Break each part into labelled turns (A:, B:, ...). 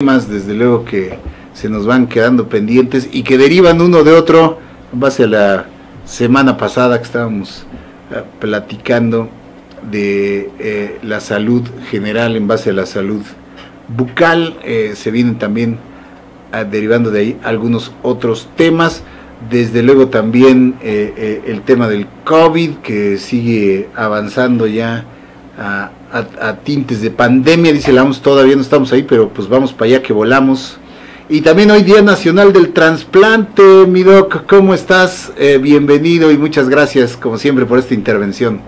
A: Temas desde luego que se nos van quedando pendientes y que derivan uno de otro en base a la semana pasada que estábamos platicando de la salud general en base a la salud bucal. Se vienen también derivando de ahí algunos otros temas, desde luego también el tema del COVID, que sigue avanzando ya a tintes de pandemia. Dice la OMS, todavía no estamos ahí, pero pues vamos para allá que volamos. Y también hoy Día Nacional del Trasplante. Mi Doc, ¿cómo estás? Bienvenido y muchas gracias como siempre por esta intervención.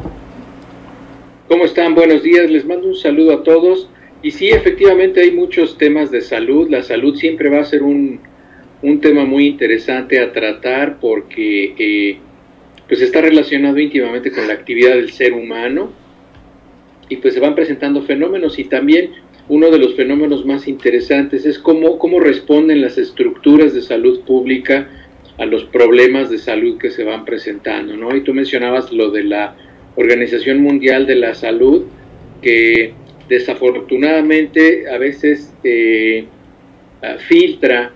B: ¿Cómo están? Buenos días, les mando un saludo a todos. Y sí, efectivamente hay muchos temas de salud. La salud siempre va a ser un tema muy interesante a tratar porque pues está relacionado íntimamente con la actividad del ser humano. Y pues se van presentando fenómenos, y también uno de los fenómenos más interesantes es cómo responden las estructuras de salud pública a los problemas de salud que se van presentando, ¿no? Y tú mencionabas lo de la Organización Mundial de la Salud, que desafortunadamente a veces filtra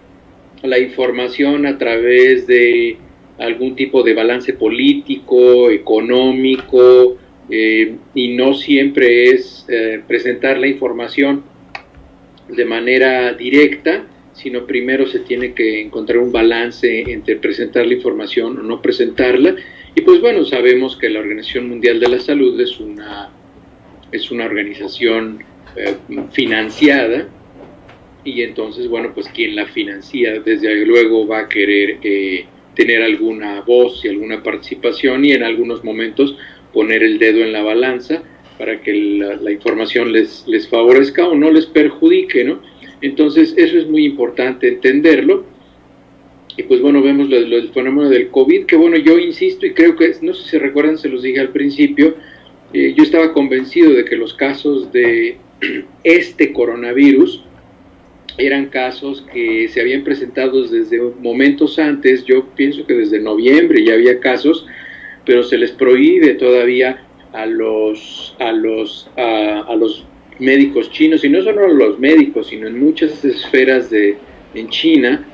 B: la información a través de algún tipo de balance político, económico, y no siempre es presentar la información de manera directa, sino primero se tiene que encontrar un balance entre presentar la información o no presentarla. Y pues bueno, sabemos que la Organización Mundial de la Salud es una organización financiada, y entonces bueno, pues quien la financia desde luego va a querer tener alguna voz y alguna participación, y en algunos momentos poner el dedo en la balanza para que la información les favorezca o no les perjudique, ¿no? Entonces eso es muy importante entenderlo. Y pues bueno, vemos el fenómeno del COVID, que bueno, yo insisto y creo que, no sé si se recuerdan, se los dije al principio, yo estaba convencido de que los casos de este coronavirus eran casos que se habían presentado desde momentos antes. Yo pienso que desde noviembre ya había casos, pero se les prohíbe todavía a los médicos chinos, y no solo a los médicos, sino en muchas esferas en China.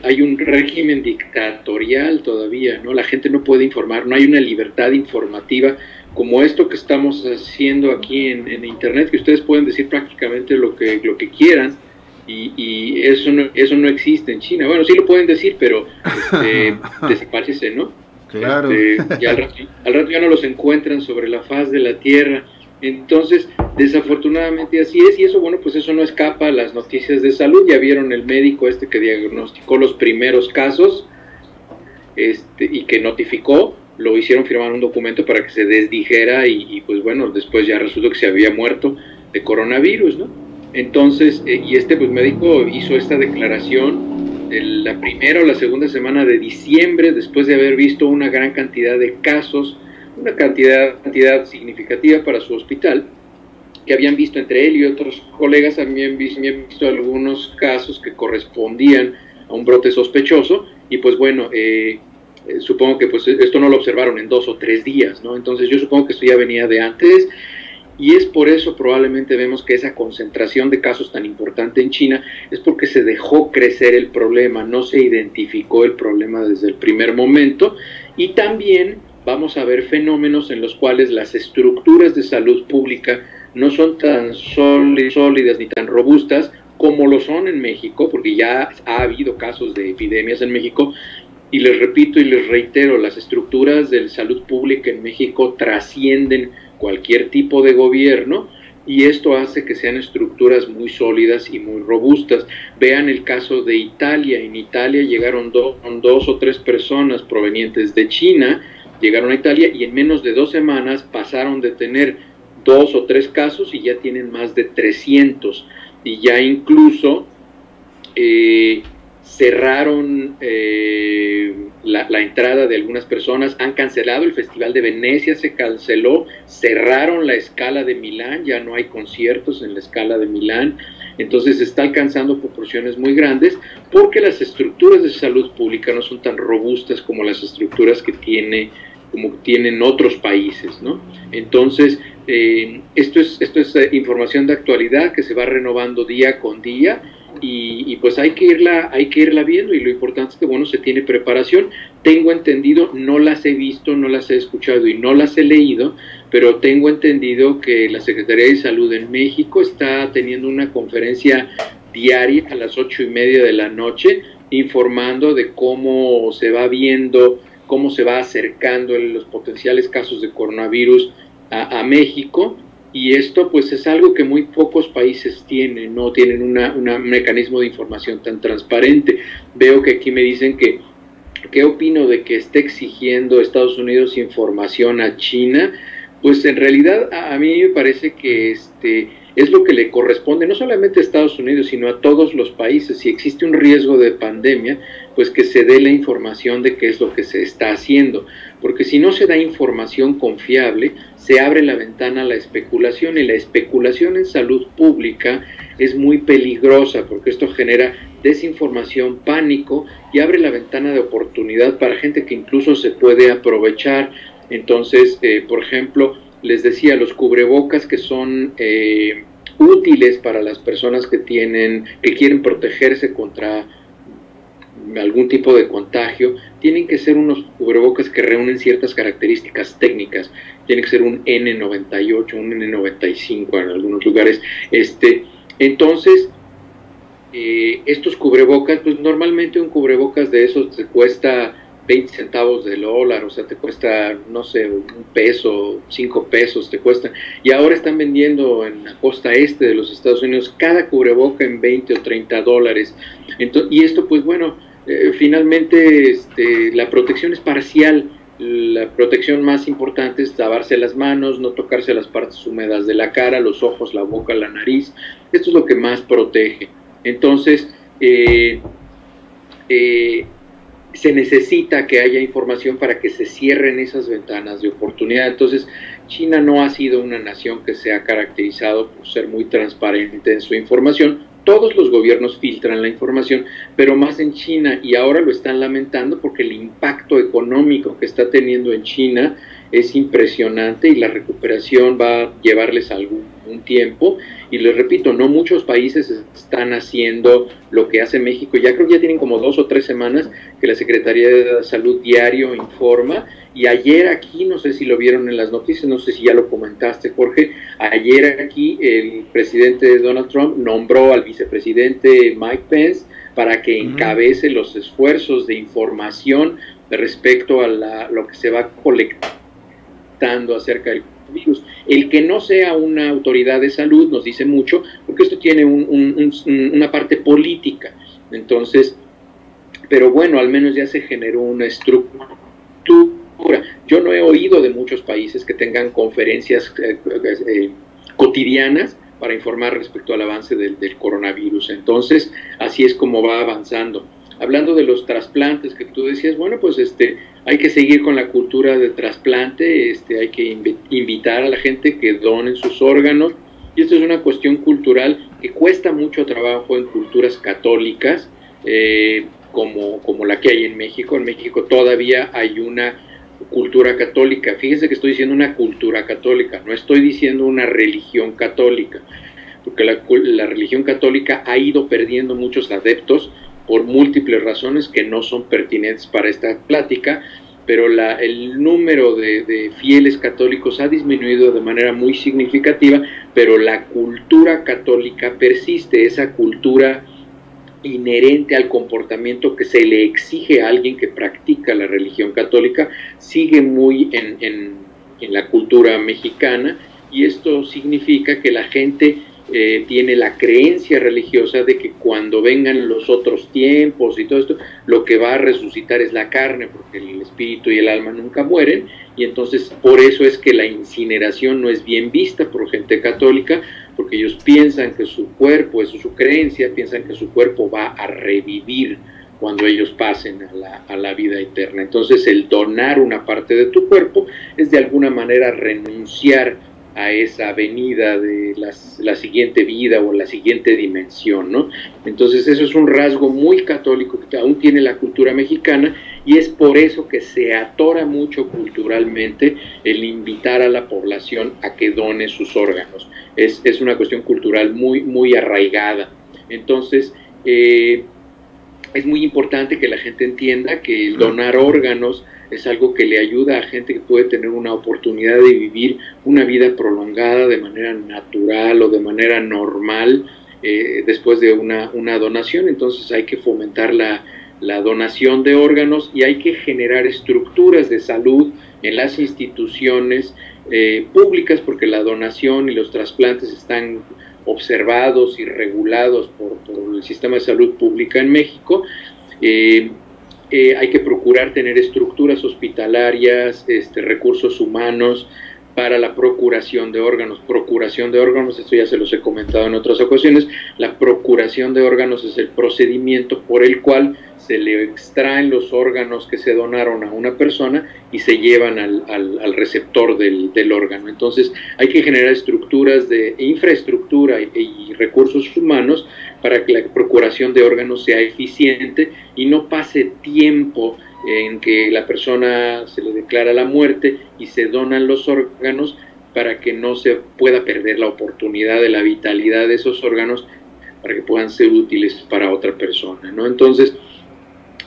B: Hay un régimen dictatorial todavía, ¿no? La gente no puede informar, no hay una libertad informativa como esto que estamos haciendo aquí en Internet, que ustedes pueden decir prácticamente lo que quieran, y eso no existe en China. Bueno, sí lo pueden decir, pero desaparece, ¿no?
A: Claro.
B: Ya al rato ya no los encuentran sobre la faz de la tierra. Entonces, desafortunadamente así es, y eso, bueno, pues eso no escapa a las noticias de salud. Ya vieron el médico que diagnosticó los primeros casos, y que notificó, lo hicieron firmar un documento para que se desdijera, y pues bueno, después ya resultó que se había muerto de coronavirus, ¿no? Entonces, pues médico hizo esta declaración la primera o la segunda semana de diciembre, después de haber visto una gran cantidad de casos, una cantidad significativa para su hospital, que habían visto entre él y otros colegas. Habían visto algunos casos que correspondían a un brote sospechoso, y pues bueno, supongo que pues esto no lo observaron en 2 o 3 días, ¿no? Entonces yo supongo que esto ya venía de antes, y es por eso probablemente vemos que esa concentración de casos tan importante en China es porque se dejó crecer el problema, no se identificó el problema desde el primer momento. Y también vamos a ver fenómenos en los cuales las estructuras de salud pública no son tan sólidas ni tan robustas como lo son en México, porque ya ha habido casos de epidemias en México. Y les repito y les reitero, las estructuras de salud pública en México trascienden cualquier tipo de gobierno, y esto hace que sean estructuras muy sólidas y muy robustas. Vean el caso de Italia. En Italia llegaron dos o tres personas provenientes de China, llegaron a Italia, y en menos de 2 semanas pasaron de tener 2 o 3 casos y ya tienen más de 300, y ya incluso cerraron la entrada de algunas personas, han cancelado el Festival de Venecia, se canceló, cerraron la Scala de Milán, ya no hay conciertos en la Scala de Milán. Entonces está alcanzando proporciones muy grandes porque las estructuras de salud pública no son tan robustas como las estructuras que tiene como tienen otros países, ¿no? Entonces, esto es información de actualidad que se va renovando día con día, y pues hay que irla viendo, y lo importante es que, bueno, se tiene preparación. Tengo entendido, no las he visto, no las he escuchado y no las he leído, pero tengo entendido que la Secretaría de Salud en México está teniendo una conferencia diaria a las 8:30 de la noche, informando de cómo se va viendo, cómo se va acercando los potenciales casos de coronavirus a México. Y esto pues es algo que muy pocos países tienen, no tienen un mecanismo de información tan transparente. Veo que aquí me dicen que ¿qué opino de que esté exigiendo Estados Unidos información a China? Pues en realidad a mí me parece que es lo que le corresponde no solamente a Estados Unidos, sino a todos los países. Si existe un riesgo de pandemia, pues que se dé la información de qué es lo que se está haciendo, porque si no se da información confiable, se abre la ventana a la especulación, y la especulación en salud pública es muy peligrosa, porque esto genera desinformación, pánico, y abre la ventana de oportunidad para gente que incluso se puede aprovechar. Entonces, por ejemplo, les decía, los cubrebocas que son útiles para las personas que quieren protegerse contra algún tipo de contagio, tienen que ser unos cubrebocas que reúnen ciertas características técnicas. Tiene que ser un N98, un N95 en algunos lugares. Entonces, estos cubrebocas, pues normalmente un cubrebocas de esos te cuesta 20 centavos de dólar, o sea, te cuesta, no sé, un peso, 5 pesos te cuestan, y ahora están vendiendo en la costa este de los Estados Unidos cada cubreboca en 20 o 30 dólares. Entonces, y esto, pues bueno, finalmente la protección es parcial. La protección más importante es lavarse las manos, no tocarse las partes húmedas de la cara, los ojos, la boca, la nariz. Esto es lo que más protege. Entonces, se necesita que haya información para que se cierren esas ventanas de oportunidad. Entonces, China no ha sido una nación que se ha caracterizado por ser muy transparente en su información. Todos los gobiernos filtran la información, pero más en China, y ahora lo están lamentando porque el impacto económico que está teniendo en China es impresionante, y la recuperación va a llevarles algún tiempo. Y les repito, no muchos países están haciendo lo que hace México. Ya creo que ya tienen como 2 o 3 semanas que la Secretaría de Salud diario informa. Y ayer aquí, no sé si lo vieron en las noticias, no sé si ya lo comentaste, Jorge, ayer aquí el presidente Donald Trump nombró al vicepresidente Mike Pence para que encabece los esfuerzos de información respecto a lo que se va colectando acerca del virus. El que no sea una autoridad de salud nos dice mucho, porque esto tiene una parte política. Entonces, pero bueno, al menos ya se generó una estructura. Yo no he oído de muchos países que tengan conferencias cotidianas para informar respecto al avance del coronavirus. Entonces, así es como va avanzando. Hablando de los trasplantes que tú decías, bueno, pues hay que seguir con la cultura de trasplante, hay que invitar a la gente que donen sus órganos, y esto es una cuestión cultural que cuesta mucho trabajo en culturas católicas, como la que hay en México. En México todavía hay una cultura católica. Fíjense que estoy diciendo una cultura católica, no estoy diciendo una religión católica, porque la religión católica ha ido perdiendo muchos adeptos por múltiples razones que no son pertinentes para esta plática, pero el número de fieles católicos ha disminuido de manera muy significativa, pero la cultura católica persiste, esa cultura inherente al comportamiento que se le exige a alguien que practica la religión católica, sigue muy en la cultura mexicana, y esto significa que la gente tiene la creencia religiosa de que cuando vengan los otros tiempos y todo esto, lo que va a resucitar es la carne, porque el espíritu y el alma nunca mueren, y entonces por eso es que la incineración no es bien vista por gente católica, porque ellos piensan que su cuerpo, eso es su creencia, piensan que su cuerpo va a revivir cuando ellos pasen a la vida eterna. Entonces el donar una parte de tu cuerpo es de alguna manera renunciar a esa venida de la siguiente vida o la siguiente dimensión, ¿no? Entonces eso es un rasgo muy católico que aún tiene la cultura mexicana, y es por eso que se atora mucho culturalmente el invitar a la población a que done sus órganos. Es una cuestión cultural muy, muy arraigada. Entonces, es muy importante que la gente entienda que el donar órganos es algo que le ayuda a gente que puede tener una oportunidad de vivir una vida prolongada de manera natural o de manera normal después de una donación. Entonces hay que fomentar la donación de órganos, y hay que generar estructuras de salud en las instituciones públicas, porque la donación y los trasplantes están observados y regulados por el sistema de salud pública en México. Hay que procurar tener estructuras hospitalarias, recursos humanos para la procuración de órganos. Procuración de órganos, esto ya se los he comentado en otras ocasiones. La procuración de órganos es el procedimiento por el cual se le extraen los órganos que se donaron a una persona y se llevan al receptor del órgano. Entonces hay que generar estructuras de infraestructura y recursos humanos para que la procuración de órganos sea eficiente y no pase tiempo en que la persona se le declara la muerte y se donan los órganos, para que no se pueda perder la oportunidad de la vitalidad de esos órganos para que puedan ser útiles para otra persona, ¿no? Entonces,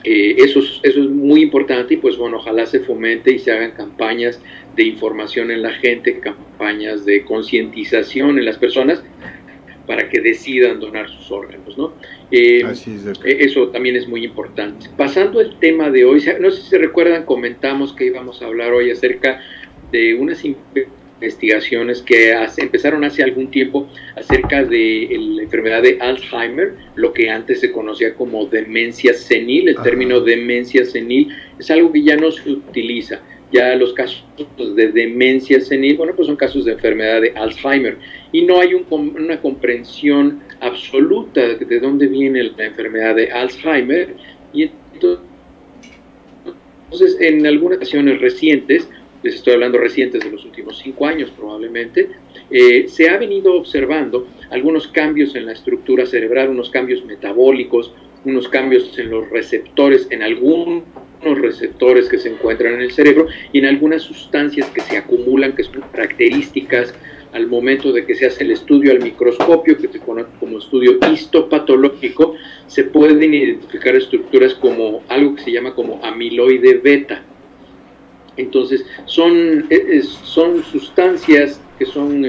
B: eso es muy importante, y pues bueno, ojalá se fomente y se hagan campañas de información en la gente, campañas de concientización en las personas para que decidan donar sus órganos, ¿no?
A: Así es,
B: eso también es muy importante. Pasando al tema de hoy, no sé si se recuerdan, comentamos que íbamos a hablar hoy acerca de unas investigaciones que empezaron hace algún tiempo acerca de la enfermedad de Alzheimer, lo que antes se conocía como demencia senil. El término demencia senil es algo que ya no se utiliza. Ya los casos de demencia senil, bueno, pues son casos de enfermedad de Alzheimer, y no hay una comprensión absoluta de dónde viene la enfermedad de Alzheimer. Y entonces, en algunas ocasiones recientes, les estoy hablando recientes de los últimos 5 años probablemente, se ha venido observando algunos cambios en la estructura cerebral, unos cambios metabólicos, unos cambios en los receptores, en algunos receptores que se encuentran en el cerebro, y en algunas sustancias que se acumulan, que son características al momento de que se hace el estudio al microscopio, que se conoce como estudio histopatológico. Se pueden identificar estructuras como algo que se llama como amiloide beta. Entonces son sustancias que son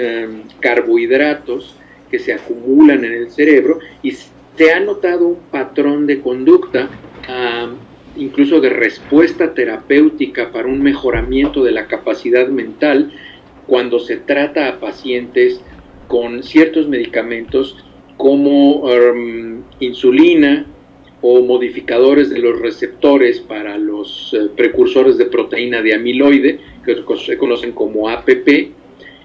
B: carbohidratos que se acumulan en el cerebro, y se ha notado un patrón de conducta, incluso de respuesta terapéutica para un mejoramiento de la capacidad mental, cuando se trata a pacientes con ciertos medicamentos como insulina o modificadores de los receptores para los precursores de proteína de amiloide, que se conocen como APP,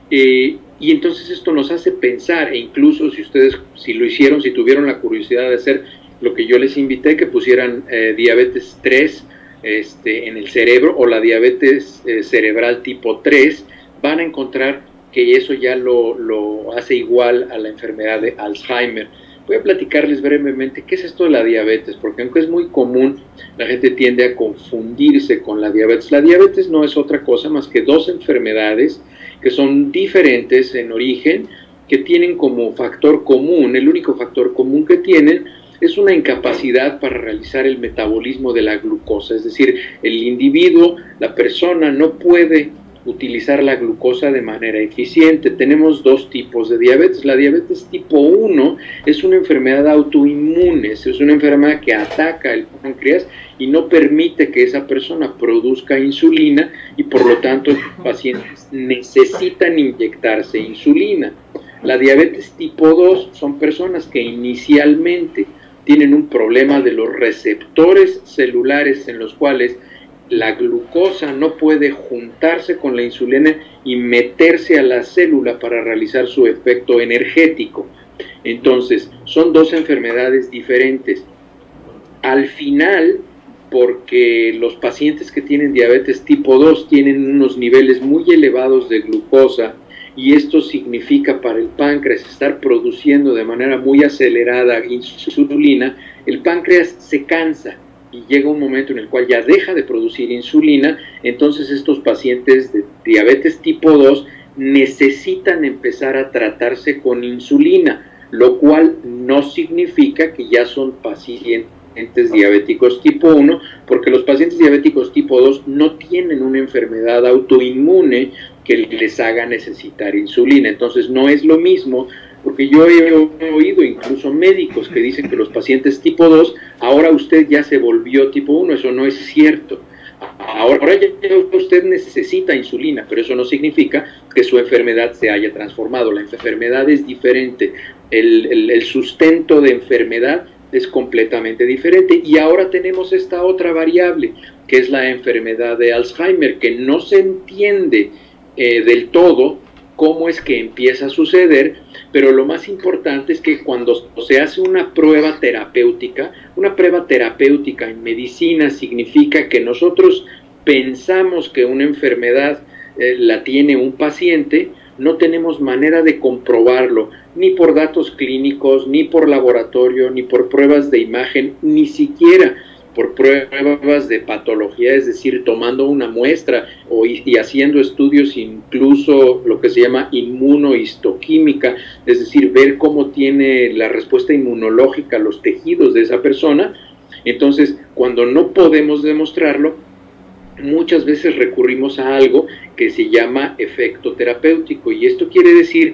B: y entonces esto nos hace pensar, e incluso si ustedes, si lo hicieron, si tuvieron la curiosidad de hacer lo que yo les invité, que pusieran diabetes 3 en el cerebro, o la diabetes cerebral tipo 3, van a encontrar que eso ya lo hace igual a la enfermedad de Alzheimer. Voy a platicarles brevemente qué es esto de la diabetes, porque aunque es muy común, la gente tiende a confundirse con la diabetes. La diabetes no es otra cosa más que 2 enfermedades que son diferentes en origen, que tienen como factor común, el único factor común que tienen es una incapacidad para realizar el metabolismo de la glucosa. Es decir, el individuo, la persona, no puede utilizar la glucosa de manera eficiente. Tenemos 2 tipos de diabetes. La diabetes tipo 1 es una enfermedad autoinmune, es una enfermedad que ataca el páncreas y no permite que esa persona produzca insulina, y por lo tanto los pacientes necesitan inyectarse insulina. La diabetes tipo 2 son personas que inicialmente tienen un problema de los receptores celulares, en los cuales la glucosa no puede juntarse con la insulina y meterse a la célula para realizar su efecto energético. Entonces, son 2 enfermedades diferentes. Al final, porque los pacientes que tienen diabetes tipo 2 tienen unos niveles muy elevados de glucosa y esto significa para el páncreas estar produciendo de manera muy acelerada insulina, el páncreas se cansa y llega un momento en el cual ya deja de producir insulina. Entonces estos pacientes de diabetes tipo 2 necesitan empezar a tratarse con insulina, lo cual no significa que ya son pacientes diabéticos tipo 1, porque los pacientes diabéticos tipo 2 no tienen una enfermedad autoinmune que les haga necesitar insulina. Entonces no es lo mismo, porque yo he oído incluso médicos que dicen que los pacientes tipo 2, ahora usted ya se volvió tipo 1, eso no es cierto. Ahora ya usted necesita insulina, pero eso no significa que su enfermedad se haya transformado. La enfermedad es diferente, el sustento de enfermedad es completamente diferente. Y ahora tenemos esta otra variable, que es la enfermedad de Alzheimer, que no se entiende del todo cómo es que empieza a suceder, pero lo más importante es que cuando se hace una prueba terapéutica en medicina significa que nosotros pensamos que una enfermedad la tiene un paciente, no tenemos manera de comprobarlo, ni por datos clínicos, ni por laboratorio, ni por pruebas de imagen, ni siquiera por pruebas de patología, es decir, tomando una muestra y haciendo estudios, incluso lo que se llama inmunohistoquímica, es decir, ver cómo tiene la respuesta inmunológica los tejidos de esa persona. Entonces, cuando no podemos demostrarlo, muchas veces recurrimos a algo que se llama efecto terapéutico, y esto quiere decir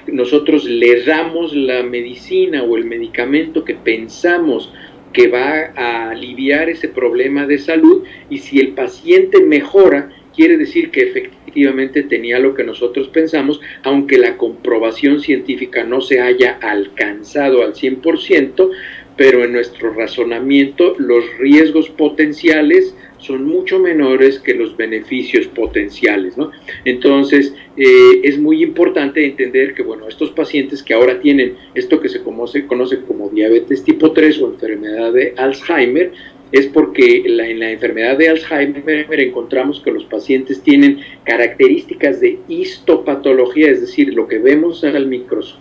B: que nosotros le damos la medicina o el medicamento que pensamos que va a aliviar ese problema de salud, y si el paciente mejora, quiere decir que efectivamente tenía lo que nosotros pensamos, aunque la comprobación científica no se haya alcanzado al 100%, pero en nuestro razonamiento los riesgos potenciales son mucho menores que los beneficios potenciales, ¿no? Entonces, es muy importante entender que, bueno, estos pacientes que ahora tienen esto que se conoce como diabetes tipo 3 o enfermedad de Alzheimer, es porque en la enfermedad de Alzheimer encontramos que los pacientes tienen características de histopatología, es decir, lo que vemos al microscopio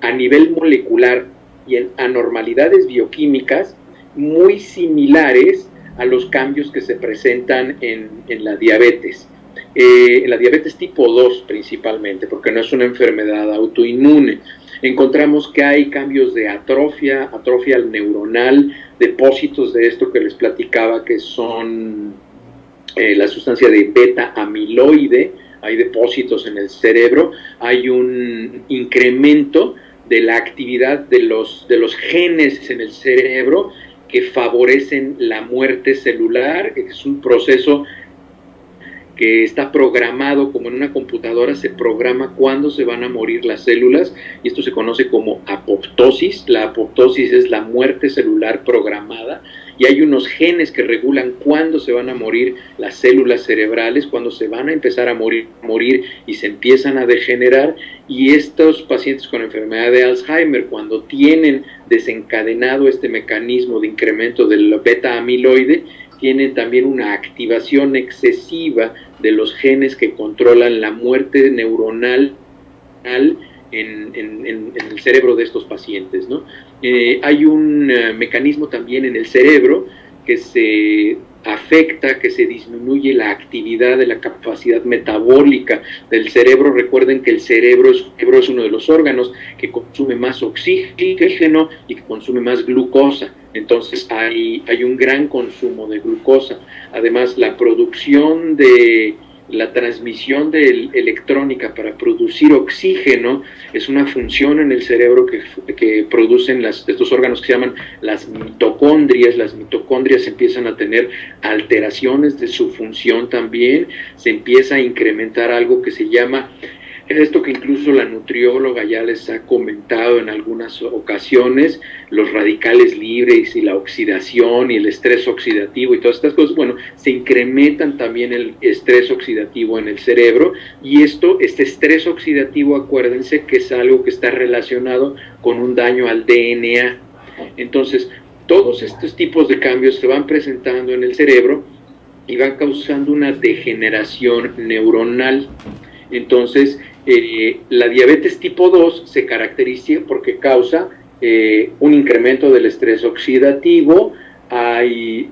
B: a nivel molecular y en anormalidades bioquímicas muy similares a los cambios que se presentan en la diabetes. En la diabetes tipo 2 principalmente, porque no es una enfermedad autoinmune. Encontramos que hay cambios de atrofia neuronal, depósitos de esto que les platicaba, que son la sustancia de beta amiloide. Hay depósitos en el cerebro, hay un incremento de la actividad de los genes en el cerebro que favorecen la muerte celular. Es un proceso que está programado como en una computadora, se programa cuándo se van a morir las células, y esto se conoce como apoptosis. La apoptosis es la muerte celular programada, y hay unos genes que regulan cuándo se van a morir las células cerebrales, cuándo se van a empezar a morir y se empiezan a degenerar. Y estos pacientes con enfermedad de Alzheimer, cuando tienen desencadenado este mecanismo de incremento del beta amiloide, tienen también una activación excesiva de los genes que controlan la muerte neuronal en el cerebro de estos pacientes, ¿no? Hay un mecanismo también en el cerebro que se afecta, que se disminuye la actividad de la capacidad metabólica del cerebro. Recuerden que el cerebro es uno de los órganos que consume más oxígeno y que consume más glucosa. Entonces hay un gran consumo de glucosa. Además, la producción de la transmisión de electrónica para producir oxígeno es una función en el cerebro que producen estos órganos que se llaman las mitocondrias. Las mitocondrias empiezan a tener alteraciones de su función también. Se empieza a incrementar algo que se llama, esto que incluso la nutrióloga ya les ha comentado en algunas ocasiones, los radicales libres y la oxidación y el estrés oxidativo y todas estas cosas. Bueno, se incrementan también el estrés oxidativo en el cerebro, y este estrés oxidativo, acuérdense que es algo que está relacionado con un daño al DNA. Entonces, todos estos tipos de cambios se van presentando en el cerebro, y van causando una degeneración neuronal. Entonces, la diabetes tipo 2 se caracteriza porque causa un incremento del estrés oxidativo, hay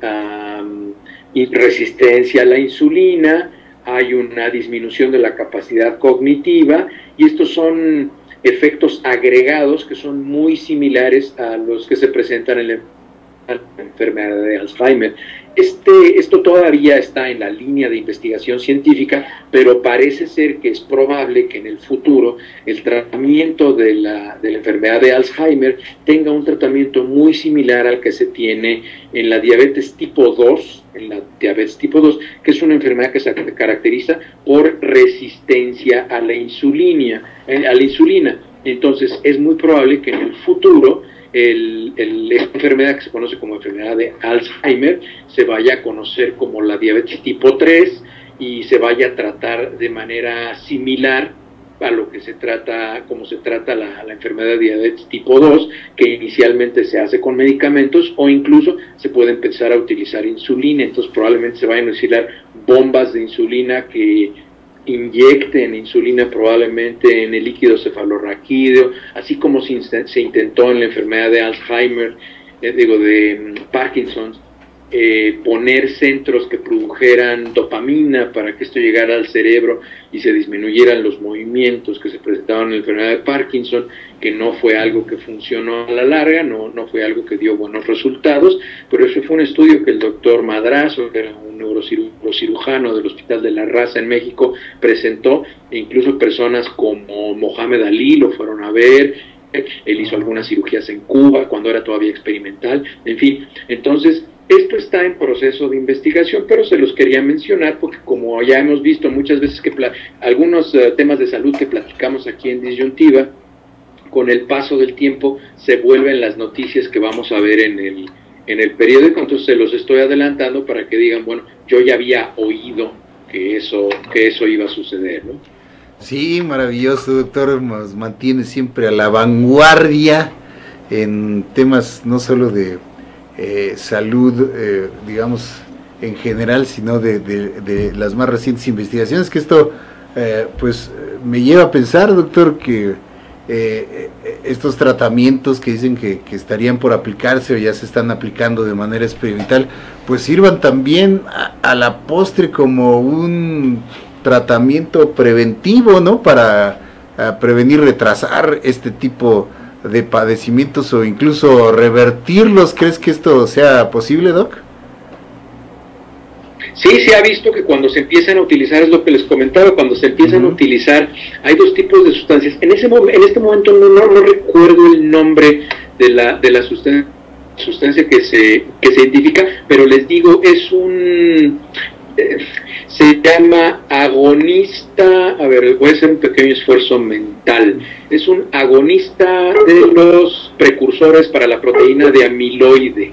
B: resistencia a la insulina, hay una disminución de la capacidad cognitiva, y estos son efectos agregados que son muy similares a los que se presentan en la enfermedad de Alzheimer. Esto todavía está en la línea de investigación científica, pero parece ser que es probable que en el futuro el tratamiento de la enfermedad de Alzheimer tenga un tratamiento muy similar al que se tiene en la diabetes tipo 2, que es una enfermedad que se caracteriza por resistencia a la insulina. Entonces es muy probable que en el futuro esta enfermedad, que se conoce como enfermedad de Alzheimer, se vaya a conocer como la diabetes tipo 3 y se vaya a tratar de manera similar a lo que se trata, como se trata la enfermedad de diabetes tipo 2, que inicialmente se hace con medicamentos, o incluso se puede empezar a utilizar insulina. Entonces probablemente se vayan a utilizar bombas de insulina que inyecten insulina probablemente en el líquido cefalorraquídeo, así como se intentó en la enfermedad de Alzheimer, de Parkinson, poner centros que produjeran dopamina para que esto llegara al cerebro y se disminuyeran los movimientos que se presentaban en la enfermedad de Parkinson, que no fue algo que funcionó a la larga, no fue algo que dio buenos resultados, pero eso fue un estudio que el doctor Madrazo, que era un neurocirujano del Hospital de la Raza en México, presentó, e incluso personas como Mohamed Ali lo fueron a ver. Él hizo algunas cirugías en Cuba cuando era todavía experimental, en fin. Entonces esto está en proceso de investigación, pero se los quería mencionar porque, como ya hemos visto muchas veces que algunos temas de salud que platicamos aquí en Disyuntiva, con el paso del tiempo se vuelven las noticias que vamos a ver en el periódico. Entonces se los estoy adelantando para que digan, bueno, yo ya había oído que eso iba a suceder, ¿no?
A: Sí, maravilloso, doctor, nos mantiene siempre a la vanguardia en temas no solo de salud, digamos, en general, sino de las más recientes investigaciones, que esto pues me lleva a pensar, doctor, que estos tratamientos que dicen que estarían por aplicarse o ya se están aplicando de manera experimental, pues sirvan también a la postre como un tratamiento preventivo, ¿no? Para prevenir, retrasar este tipo de padecimientos o incluso revertirlos. ¿Crees que esto sea posible, Doc?
B: Sí, se ha visto que cuando se empiezan a utilizar, es lo que les comentaba, cuando se empiezan a utilizar, hay dos tipos de sustancias. En este momento no recuerdo el nombre de la sustancia que se identifica, pero les digo, es se llama agonista, a ver, voy a hacer un pequeño esfuerzo mental, es un agonista de los precursores para la proteína de amiloide,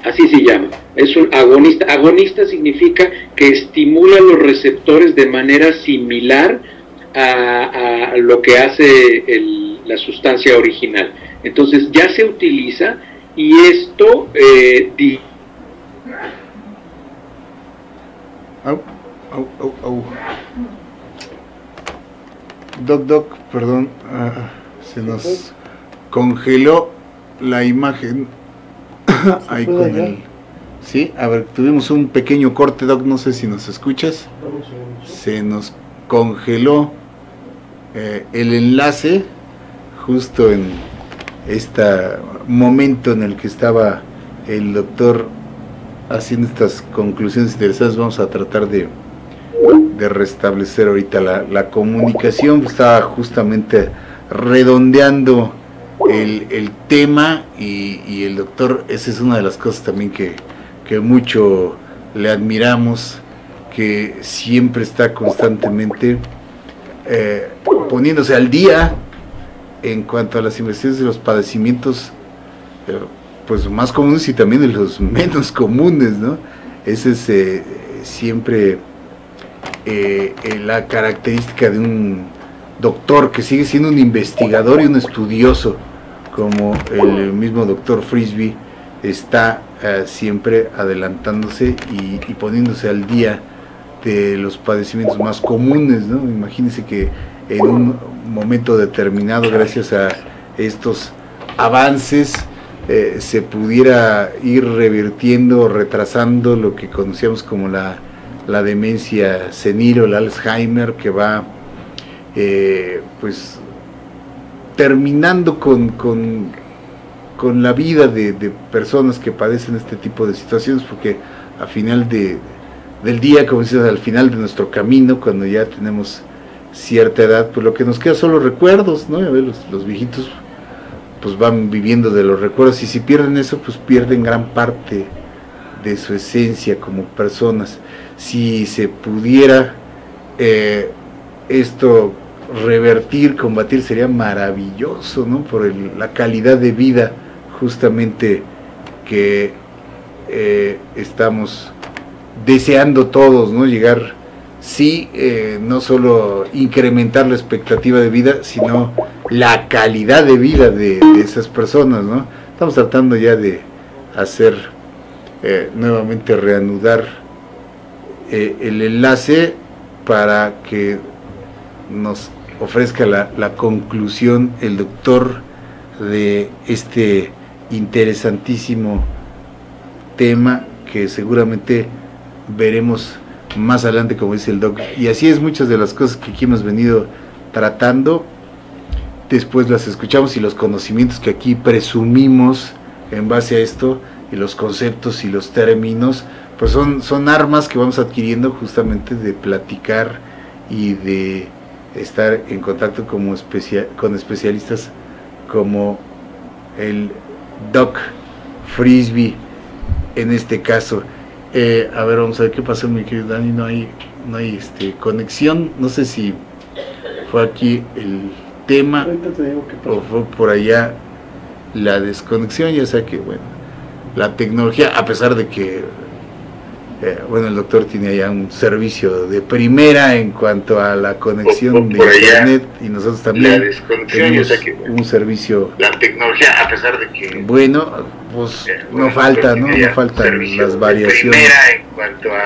B: así se llama, es un agonista. Agonista significa que estimula los receptores de manera similar a lo que hace la sustancia original. Entonces ya se utiliza, y esto
A: Doc, perdón, se nos congeló la imagen ahí con el... Sí, a ver, tuvimos un pequeño corte, Doc, no sé si nos escuchas. Se nos congeló el enlace justo en este momento en el que estaba el doctor haciendo estas conclusiones interesantes. Vamos a tratar de restablecer ahorita la comunicación. Estaba justamente redondeando el tema y el doctor, esa es una de las cosas también que mucho le admiramos, que siempre está constantemente poniéndose al día en cuanto a las investigaciones de los padecimientos pues más comunes y también de los menos comunes, ¿no? Esa es siempre la característica de un doctor que sigue siendo un investigador y un estudioso, como el mismo doctor Frisby, está siempre adelantándose y poniéndose al día de los padecimientos más comunes, ¿no? Imagínense que en un momento determinado, gracias a estos avances, se pudiera ir revirtiendo o retrasando lo que conocíamos como la demencia senil o el Alzheimer, que va pues terminando con la vida de personas que padecen este tipo de situaciones, porque al final del día, como dices, al final de nuestro camino, cuando ya tenemos cierta edad, pues lo que nos queda son los recuerdos, ¿no? A ver, los viejitos pues van viviendo de los recuerdos, y si pierden eso, pues pierden gran parte de su esencia como personas. Si se pudiera esto revertir, combatir, sería maravilloso, ¿no? Por la calidad de vida justamente que estamos deseando todos, ¿no? Llegar, sí, no solo incrementar la expectativa de vida, sino la calidad de vida de esas personas, ¿no? Estamos tratando ya de hacer nuevamente reanudar el enlace para que nos ofrezca la conclusión el doctor de este interesantísimo tema que seguramente veremos más adelante, como dice el doc. Y así es, muchas de las cosas que aquí hemos venido tratando, después las escuchamos, y los conocimientos que aquí presumimos en base a esto, y los conceptos y los términos, pues son armas que vamos adquiriendo justamente de platicar y de estar en contacto con especialistas como el Doc Frisby en este caso. A ver, vamos a ver qué pasó, mi querido Dani. No hay conexión. No sé si fue aquí el tema o fue por allá la desconexión. Ya sea que, bueno, la tecnología, a pesar de que bueno, el doctor tiene allá un servicio de primera en cuanto a la conexión de internet, y nosotros también tenemos un servicio, la tecnología, a pesar de que, bueno, pues no falta, ¿no? No faltan las variaciones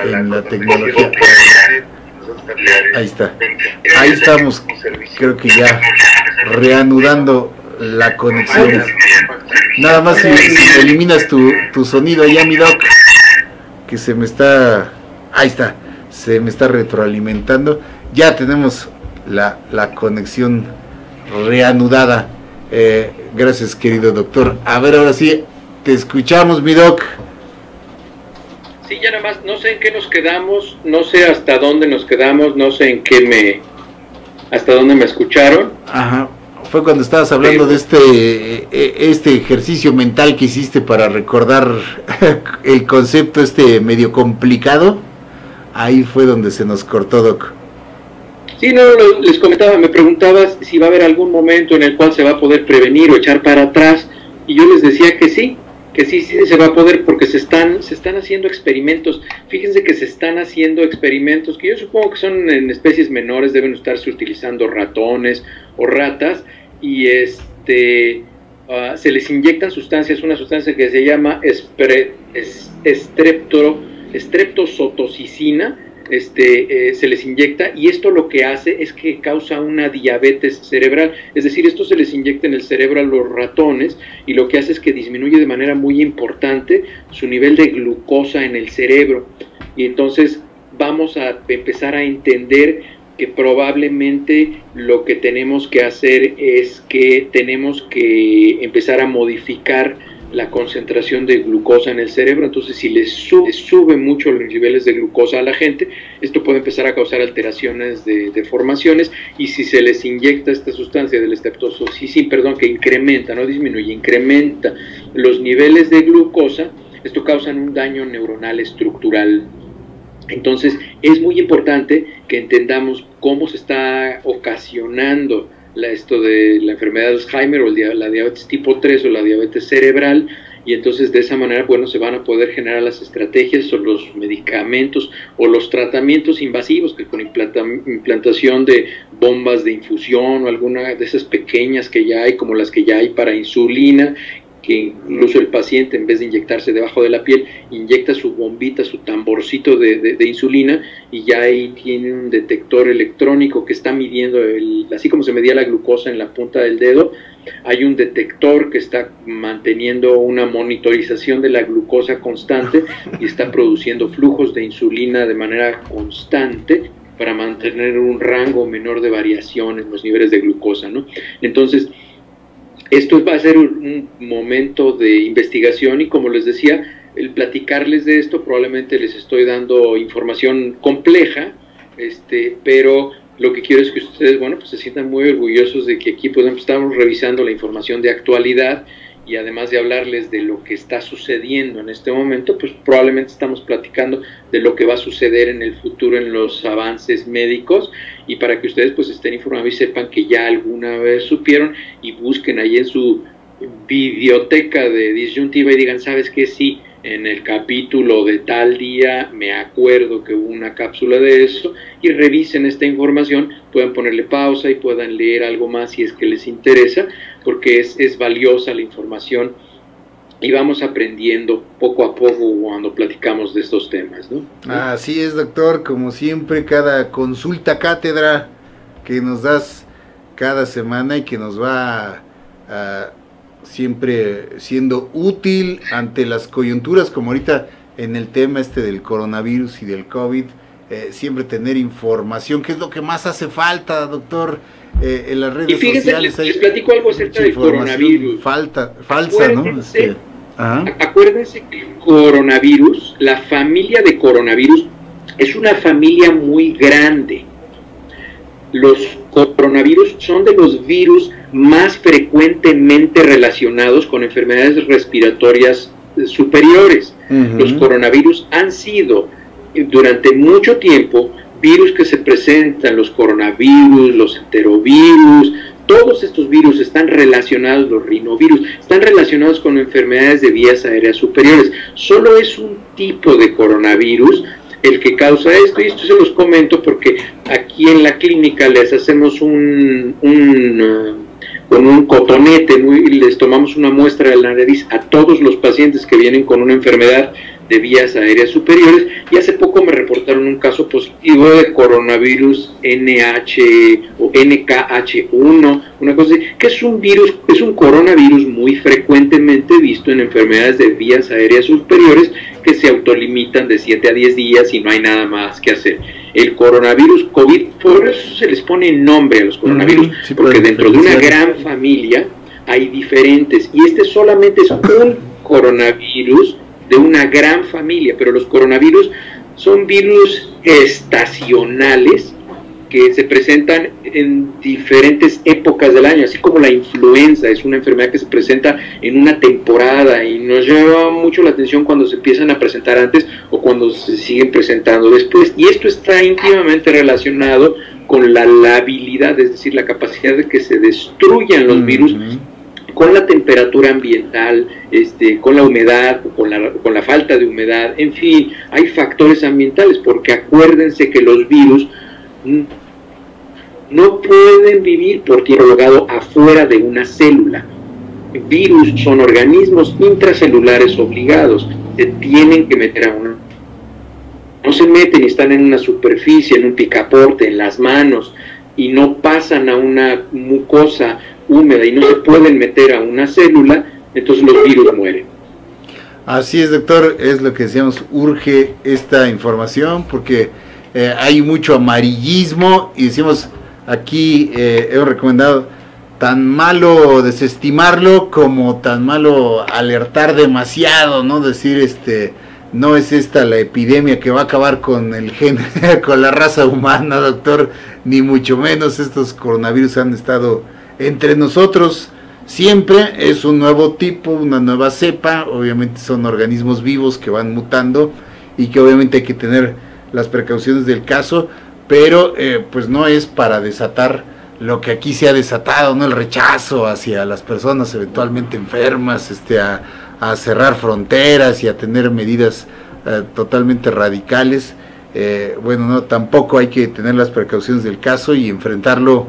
A: en la tecnología. Ahí está, ahí estamos, creo que ya reanudando la conexión. Nada más si eliminas tu sonido allá, mi doc, que se me está, ahí está, se me está retroalimentando. Ya tenemos la conexión reanudada. Gracias, querido doctor. A ver, ahora sí, te escuchamos, mi doc.
B: Sí, ya nada más, no sé en qué nos quedamos, no sé hasta dónde nos quedamos, no sé en qué hasta dónde me escucharon.
A: Ajá. Fue cuando estabas hablando de este ejercicio mental que hiciste para recordar el concepto medio complicado. Ahí fue donde se nos cortó, doc.
B: Sí, no, les comentaba, me preguntabas si va a haber algún momento en el cual se va a poder prevenir o echar para atrás, y yo les decía que sí se va a poder, porque se están haciendo experimentos. Fíjense que se están haciendo experimentos que yo supongo que son en especies menores, deben estarse utilizando ratones o ratas, y se les inyectan sustancias, una sustancia que se llama streptozotocina, se les inyecta, y esto lo que hace es que causa una diabetes cerebral. Es decir, esto se les inyecta en el cerebro a los ratones, y lo que hace es que disminuye de manera muy importante su nivel de glucosa en el cerebro, y entonces vamos a empezar a entender que probablemente lo que tenemos que hacer es que tenemos que empezar a modificar la concentración de glucosa en el cerebro. Entonces, si les sube mucho los niveles de glucosa a la gente, esto puede empezar a causar alteraciones de deformaciones, y si se les inyecta esta sustancia del streptozotocina, que incrementa, no disminuye, incrementa los niveles de glucosa, esto causa un daño neuronal estructural. Entonces, es muy importante que entendamos cómo se está ocasionando esto de la enfermedad de Alzheimer, o la diabetes tipo 3 o la diabetes cerebral, y entonces de esa manera, bueno, se van a poder generar las estrategias o los medicamentos o los tratamientos invasivos, que con implantación de bombas de infusión o alguna de esas pequeñas que ya hay, como las que ya hay para insulina, que incluso el paciente, en vez de inyectarse debajo de la piel, inyecta su bombita, su tamborcito de insulina, y ya ahí tiene un detector electrónico que está midiendo, así como se medía la glucosa en la punta del dedo, hay un detector que está manteniendo una monitorización de la glucosa constante y está produciendo flujos de insulina de manera constante para mantener un rango menor de variación en los niveles de glucosa, ¿no? Entonces, esto va a ser un momento de investigación, y como les decía, el platicarles de esto, probablemente les estoy dando información compleja, pero lo que quiero es que ustedes, bueno, pues se sientan muy orgullosos de que aquí pues, estamos revisando la información de actualidad, y además de hablarles de lo que está sucediendo en este momento, pues probablemente estamos platicando de lo que va a suceder en el futuro en los avances médicos, y para que ustedes pues estén informados y sepan que ya alguna vez supieron, y busquen ahí en su biblioteca de disyuntiva y digan, ¿sabes qué? Sí, en el capítulo de tal día me acuerdo que hubo una cápsula de eso, y revisen esta información, puedan ponerle pausa y puedan leer algo más si es que les interesa, porque es valiosa la información y vamos aprendiendo poco a poco cuando platicamos de estos temas, ¿no?
A: Así es, doctor, como siempre, cada consulta cátedra que nos das cada semana y que nos va siempre siendo útil ante las coyunturas, como ahorita en el tema del coronavirus y del COVID, siempre tener información, que es lo que más hace falta, doctor. En las redes sociales
B: les platico algo acerca del coronavirus.
A: Falsa, ¿no?
B: Acuérdense que el coronavirus, la familia de coronavirus, es una familia muy grande. Los coronavirus son de los virus más frecuentemente relacionados con enfermedades respiratorias superiores. Los coronavirus han sido durante mucho tiempo virus que se presentan, los coronavirus, los enterovirus, todos estos virus están relacionados, los rinovirus, están relacionados con enfermedades de vías aéreas superiores. Solo es un tipo de coronavirus el que causa esto, y esto se los comento porque aquí en la clínica les hacemos con un cotonete, les tomamos una muestra de la nariz a todos los pacientes que vienen con una enfermedad de vías aéreas superiores, y hace poco me reportaron un caso positivo de coronavirus NH o NKH1, una cosa así, que es un virus, es un coronavirus muy frecuentemente visto en enfermedades de vías aéreas superiores que se autolimitan de 7 a 10 días y no hay nada más que hacer. El coronavirus COVID, por eso se les pone nombre a los coronavirus, sí, porque dentro de una gran familia hay diferentes, y este solamente es un coronavirus de una gran familia, pero los coronavirus son virus estacionales que se presentan en diferentes épocas del año, así como la influenza es una enfermedad que se presenta en una temporada y nos llama mucho la atención cuando se empiezan a presentar antes o cuando se siguen presentando después, y esto está íntimamente relacionado con la labilidad, es decir, la capacidad de que se destruyan los virus con la temperatura ambiental, con la humedad, con la falta de humedad, en fin, hay factores ambientales, porque acuérdense que los virus no pueden vivir por tiempo prolongado afuera de una célula. Virus son organismos intracelulares obligados, se tienen que meter a una... No se meten y están en una superficie, en un picaporte, en las manos, y no pasan a una mucosa húmeda y no se pueden meter a una célula, entonces los virus mueren.
A: Así es, doctor, es lo que decíamos, urge esta información porque hay mucho amarillismo y decimos aquí, hemos recomendado tan malo desestimarlo como tan malo alertar demasiado, ¿no? Decir, no es esta la epidemia que va a acabar con el con la raza humana, doctor, ni mucho menos. Estos coronavirus han estado entre nosotros siempre, es un nuevo tipo, una nueva cepa, obviamente son organismos vivos que van mutando y que obviamente hay que tener las precauciones del caso, pero pues no es para desatar lo que aquí se ha desatado, ¿no? El rechazo hacia las personas eventualmente enfermas, a cerrar fronteras y a tener medidas totalmente radicales. Bueno, no, tampoco hay que tener las precauciones del caso y enfrentarlo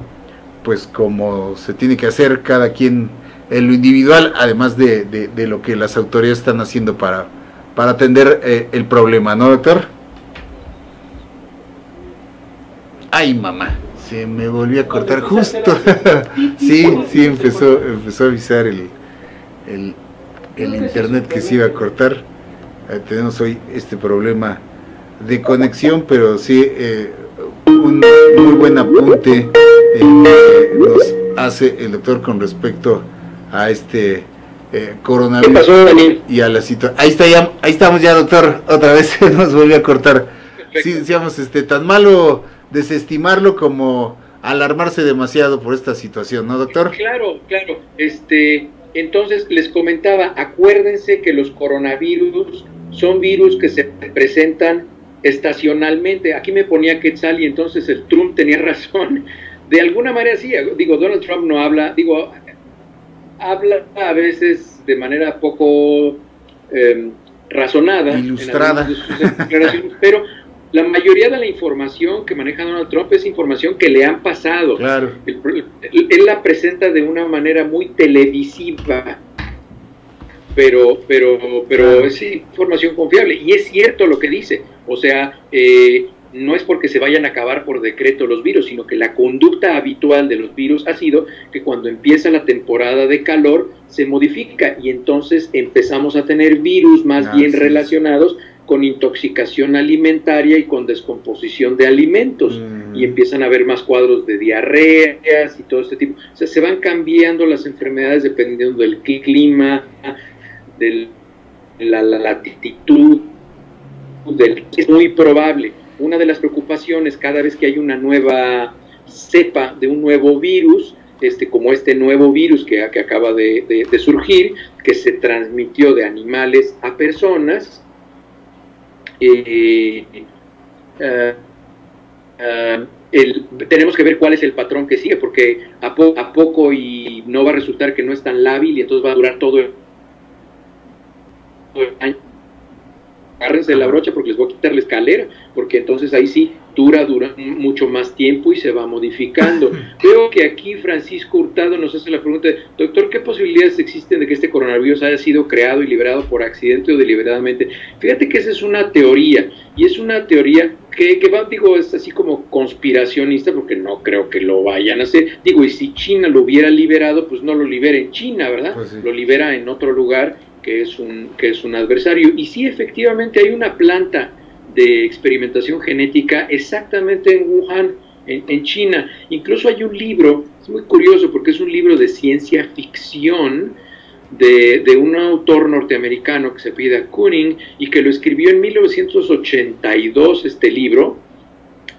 A: pues como se tiene que hacer, cada quien en lo individual, además de lo que las autoridades están haciendo para atender el problema, ¿no, doctor? Ay, mamá, se me volvió a cortar justo. Sí, empezó a avisar el internet que se iba a cortar. Tenemos hoy este problema de conexión, pero sí, un muy buen apunte nos hace el doctor con respecto a este coronavirus.
B: ¿Qué pasó, Daniel?
A: Y a la situación. Ahí estamos ya, doctor, otra vez se nos volvió a cortar. Perfecto. Sí, decíamos, tan malo desestimarlo como alarmarse demasiado por esta situación, ¿no, doctor?
B: Claro. Entonces les comentaba, acuérdense que los coronavirus son virus que se presentan estacionalmente. Aquí me ponía Quetzal y entonces el Trump tenía razón. De alguna manera sí, Donald Trump no habla, habla a veces de manera poco razonada,
A: ilustrada,
B: pero la mayoría de la información que maneja Donald Trump es información que le han pasado.
A: Claro.
B: Él la presenta de una manera muy televisiva, pero claro, es información confiable, y es cierto lo que dice. O sea, no es porque se vayan a acabar por decreto los virus, sino que la conducta habitual de los virus ha sido que cuando empieza la temporada de calor se modifica, y entonces empezamos a tener virus más bien relacionados con intoxicación alimentaria y con descomposición de alimentos, y empiezan a haber más cuadros de diarreas y todo este tipo. O sea, se van cambiando las enfermedades dependiendo del clima, de la latitud, es muy probable. Una de las preocupaciones cada vez que hay una nueva cepa de un nuevo virus, como este nuevo virus que acaba de surgir, que se transmitió de animales a personas, tenemos que ver cuál es el patrón que sigue, porque a poco y no va a resultar que no es tan lábil y entonces va a durar todo el año. Agárrense la brocha porque les voy a quitar la escalera, porque entonces ahí sí dura mucho más tiempo y se va modificando. Veo que aquí Francisco Hurtado nos hace la pregunta, doctor, ¿qué posibilidades existen de que este coronavirus haya sido creado y liberado por accidente o deliberadamente? Fíjate que esa es una teoría, y es una teoría que es así como conspiracionista, porque no creo que lo vayan a hacer. Y si China lo hubiera liberado, pues no lo libera en China, ¿verdad? Pues sí. Lo libera en otro lugar que es un adversario. Y sí, efectivamente hay una planta de experimentación genética exactamente en Wuhan, en China. Incluso hay un libro, es muy curioso porque es un libro de ciencia ficción de un autor norteamericano que se apellida Kuning, y que lo escribió en 1982 este libro,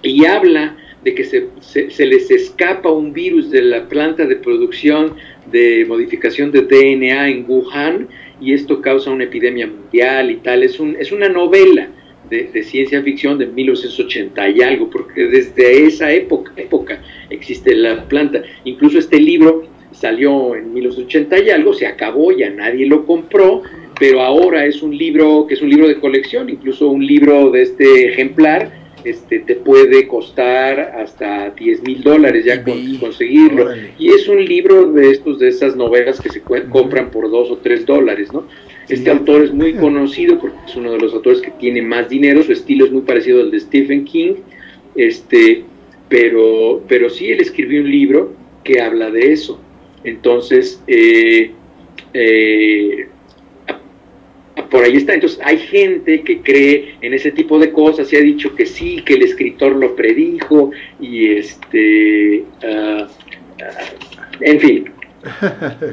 B: y habla de que se les escapa un virus de la planta de producción de modificación de DNA en Wuhan, y esto causa una epidemia mundial y tal. Es una novela de ciencia ficción de 1980 y algo, porque desde esa época existe la planta. Incluso este libro salió en 1980 y algo, se acabó, ya nadie lo compró, pero ahora es un libro que es un libro de colección. Incluso un libro de este ejemplar te puede costar hasta $10,000 ya conseguirlo. Órale. Y es un libro de esas novelas que se compran por $2 o $3, ¿no? Este autor es muy conocido porque es uno de los autores que tiene más dinero. Su estilo es muy parecido al de Stephen King, pero sí, él escribió un libro que habla de eso. Entonces, por ahí está. Entonces hay gente que cree en ese tipo de cosas, se ha dicho que sí, que el escritor lo predijo, y en fin,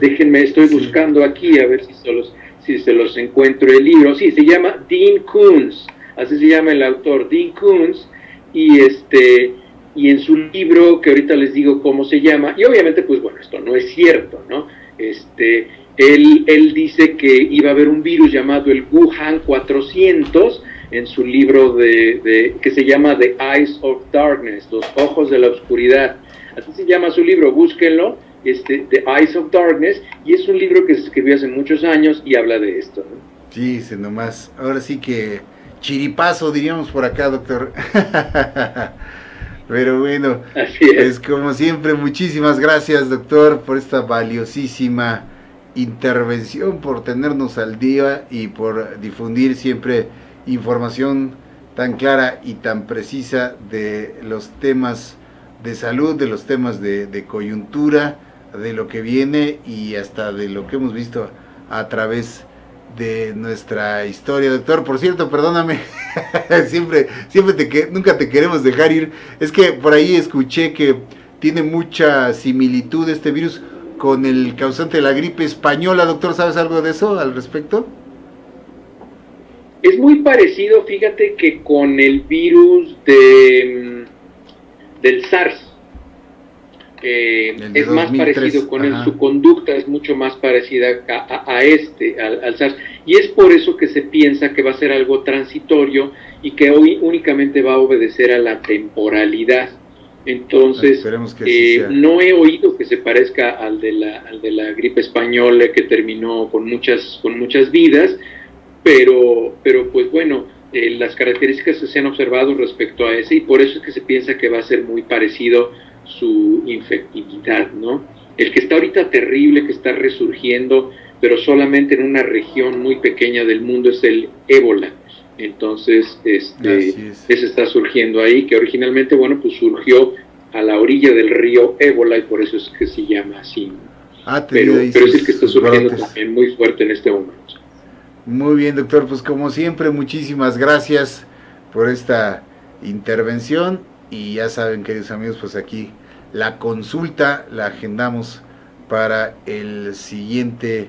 B: déjenme, estoy buscando aquí a ver si se los encuentro el libro. Sí, se llama Dean Koontz, así se llama el autor, Dean Koontz, y en su libro, que ahorita les digo cómo se llama, y obviamente pues bueno, esto no es cierto, ¿no? Él dice que iba a haber un virus llamado el Wuhan 400 en su libro que se llama The Eyes of Darkness, los ojos de la oscuridad. Así se llama su libro, búsquenlo, The Eyes of Darkness, y es un libro que se escribió hace muchos años y habla de esto, ¿no?
A: Sí, nomás, ahora sí que chiripazo diríamos por acá, doctor. Pero bueno,
B: así es.
A: Pues como siempre, muchísimas gracias, doctor, por esta valiosísima intervención, por tenernos al día y por difundir siempre información tan clara y tan precisa de los temas de salud, de los temas de coyuntura, de lo que viene y hasta de lo que hemos visto a través de nuestra historia. Doctor, por cierto, perdóname, nunca te queremos dejar ir. Es que por ahí escuché que tiene mucha similitud este virus con el causante de la gripe española. Doctor, ¿sabes algo de eso al respecto?
B: Es muy parecido, fíjate, que con el virus del SARS. Es 2003, más parecido con él, su conducta es mucho más parecida al SARS, y es por eso que se piensa que va a ser algo transitorio y que hoy únicamente va a obedecer a la temporalidad. Entonces, no he oído que se parezca al de la gripe española, que terminó con muchas vidas, pero pues bueno, las características que se han observado respecto a ese, y por eso es que se piensa que va a ser muy parecido su infectividad, ¿no? El que está ahorita terrible, que está resurgiendo, pero solamente en una región muy pequeña del mundo, es el ébola. Entonces, ese está surgiendo ahí, que originalmente, bueno, pues surgió a la orilla del río Ébola, y por eso es que se llama así. Pero es el que está surgiendo también muy fuerte en este momento.
A: Muy bien, doctor, pues como siempre, muchísimas gracias por esta intervención, y ya saben, queridos amigos, pues aquí la consulta la agendamos para el siguiente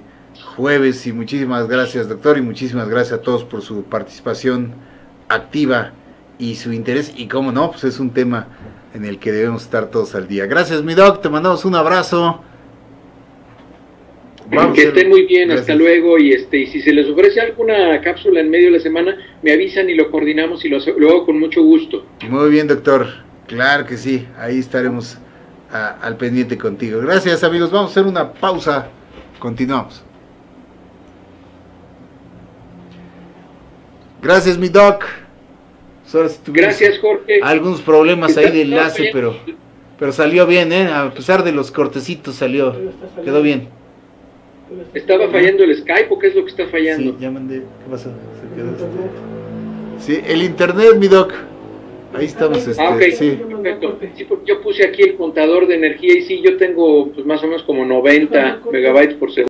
A: jueves. Y muchísimas gracias, doctor, y muchísimas gracias a todos por su participación activa y su interés, y cómo no, pues es un tema en el que debemos estar todos al día. Gracias, mi doc, te mandamos un abrazo.
B: Que estén muy bien, gracias. Hasta luego, y si se les ofrece alguna cápsula en medio de la semana, me avisan y lo coordinamos, y lo hago con mucho gusto.
A: Muy bien, doctor, claro que sí, ahí estaremos al pendiente contigo. Gracias, amigos, vamos a hacer una pausa, continuamos. Gracias, mi doc.
B: Gracias, Jorge.
A: Algunos problemas ahí de enlace, pero salió bien, a pesar de los cortecitos quedó bien.
B: ¿Estaba fallando el Skype o qué es lo que está fallando?
A: Sí, ya mandé. ¿Qué pasó? Se quedó Sí, el internet, mi doc. Ahí estamos.
B: Ok, sí. Perfecto. Sí, porque yo puse aquí el contador de energía y sí, yo tengo pues más o menos como 90 megabytes por segundo.